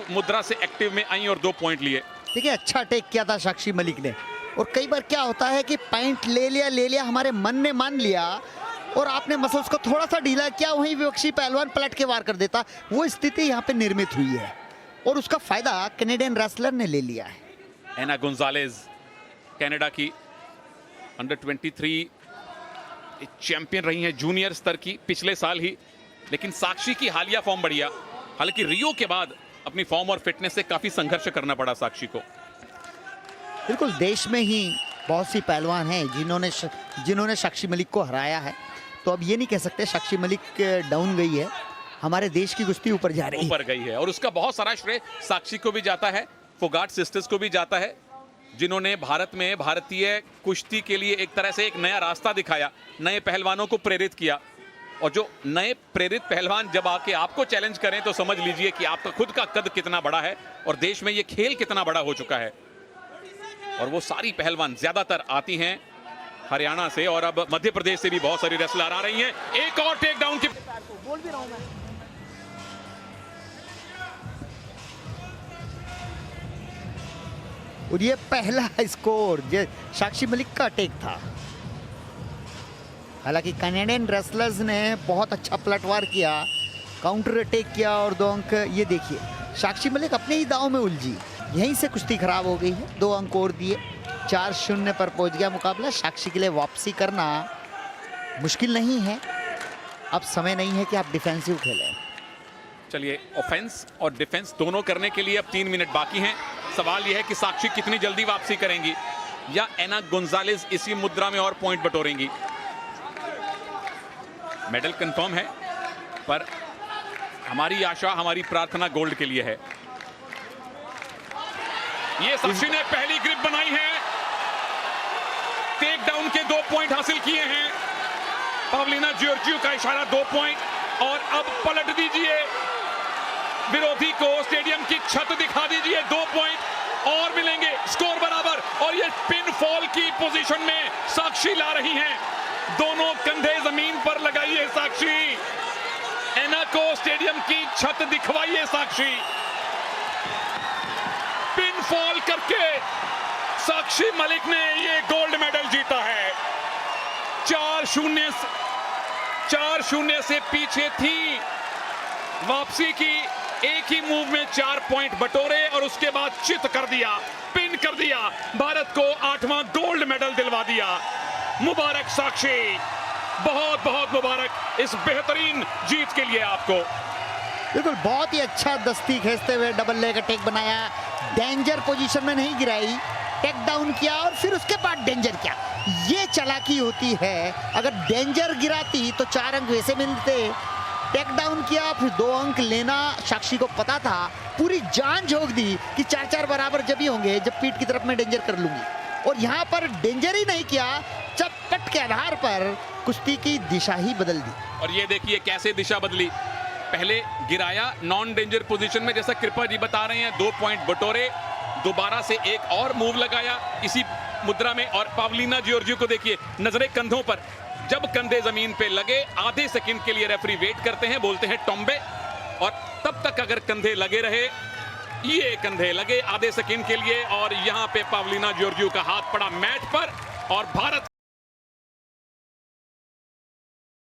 मुद्रा से एक्टिव में आई और 2 पॉइंट लिए। देखिए अच्छा टेक किया था साक्षी मलिक ने, और कई बार क्या होता है कि पॉइंट ले लिया हमारे मन ने मान लिया और आपने मसल्स को थोड़ा सा ढीला किया, वहीं विपक्षी पहलवान पलट के वार कर देता। वो स्थिति यहाँ पे निर्मित हुई है और उसका फायदा कैनेडियन रेसलर ने ले लिया है। एना गोंजालेज कनाडा की अंडर 23 चैंपियन रही हैं जूनियर स्तर की पिछले साल ही, लेकिन साक्षी की हालिया फॉर्म बढ़िया। हालांकि रियो के बाद अपनी फॉर्म और फिटनेस से काफी संघर्ष करना पड़ा साक्षी को। बिल्कुल, देश में ही बहुत सी पहलवान हैं जिन्होंने साक्षी मलिक को हराया है, तो अब ये नहीं कह सकते साक्षी मलिक डाउन गई है, हमारे देश की कुश्ती ऊपर जा रही है। ऊपर गई है और उसका बहुत सारा श्रेय साक्षी को भी जाता है, फोगाट सिस्टर्स को भी जाता है, जिन्होंने भारत में भारतीय कुश्ती के लिए एक तरह से एक नया रास्ता दिखाया, नए पहलवानों को प्रेरित किया। और जो नए प्रेरित पहलवान जब आके आपको चैलेंज करें तो समझ लीजिए कि आपका खुद का कद कितना बड़ा है और देश में ये खेल कितना बड़ा हो चुका है। और वो सारी पहलवान ज्यादातर आती हैं हरियाणा से, और अब मध्य प्रदेश से भी बहुत सारी रेसलर आ रही हैं। एक और टेक डाउन की बोल भी रहा हूं मैं। और ये पहला स्कोर जो साक्षी मलिक का टेक था। हालांकि कैनेडियन रेसलर्स ने बहुत अच्छा पलटवार किया, काउंटर अटैक किया और 2 अंक। ये देखिए साक्षी मलिक अपने ही दांव में उलझी, यहीं से कुश्ती खराब हो गई है। 2 अंक और दिए, 4-0 पर पहुंच गया मुकाबला। साक्षी के लिए वापसी करना मुश्किल नहीं है, अब समय नहीं है कि आप डिफेंसिव खेलें। चलिए, ऑफेंस और डिफेंस दोनों करने के लिए अब 3 मिनट बाकी हैं। सवाल यह है कि साक्षी कितनी जल्दी वापसी करेंगी या एना गोंजालेज इसी मुद्रा में और पॉइंट बटोरेंगी। मेडल कंफर्म है, पर हमारी आशा, हमारी प्रार्थना गोल्ड के लिए है। ये साक्षी ने पहली ग्रिप बनाई है, टेक डाउन के 2 पॉइंट हासिल किए हैं। पावलिना जॉर्जियो का इशारा 2 पॉइंट, और अब पलट दीजिए विरोधी को, स्टेडियम की छत दिखा दीजिए। 2 पॉइंट और मिलेंगे, स्कोर बराबर, और ये पिन फॉल की पोजीशन में साक्षी ला रही हैं। दोनों कंधे जमीन पर लगाइए साक्षी, एना को स्टेडियम की छत दिखवाइए साक्षी। पिन फॉल करके साक्षी मलिक ने ये गोल्ड मेडल जीता है। 4-0 से पीछे थी, वापसी की, एक ही मूव में 4 पॉइंट बटोरे और उसके बाद चित कर दिया, पिन कर दिया, भारत को 8वां गोल्ड मेडल दिलवा दिया। मुबारक साक्षी, बहुत बहुत मुबारक इस बेहतरीन जीत के लिए आपको। बिल्कुल, बहुत ही अच्छा दस्ती खींचते हुए डबल लेग अटैक बनाया, डेंजर पोजीशन में नहीं गिराई, टेक डाउन किया और फिर उसके बाद डेंजर किया। ये चालाकी होती है, अगर डेंजर गिराती तो 4 अंक वैसे मिलते, टेक डाउन किया फिर 2 अंक लेना साक्षी को पता था, पूरी जान झोंक दी कि 4-4 बराबर जब ही होंगे जब पीठ की तरफ मैं डेंजर कर लूंगी, और यहाँ पर डेंजर ही नहीं किया, चपकट के आधार पर कुश्ती की दिशा ही बदल दी। और ये देखिए कैसे दिशा बदली, पहले गिराया नॉन डेंजर पोजीशन में जैसा कृपा जी बता रहे हैं, 2 पॉइंट बटोरे, दोबारा से एक और मूव लगाया इसी मुद्रा में, और पावलिना जॉर्जियो को देखिए नजरें कंधों पर, जब कंधे जमीन पे लगे आधे सेकंड के लिए रेफरी वेट करते हैं, बोलते हैं टॉम्बे, और तब तक अगर कंधे लगे रहे, ये कंधे लगे आधे सेकंड के लिए, और यहां पे पावलिना जॉर्जियो का हाथ पड़ा मैट पर और भारत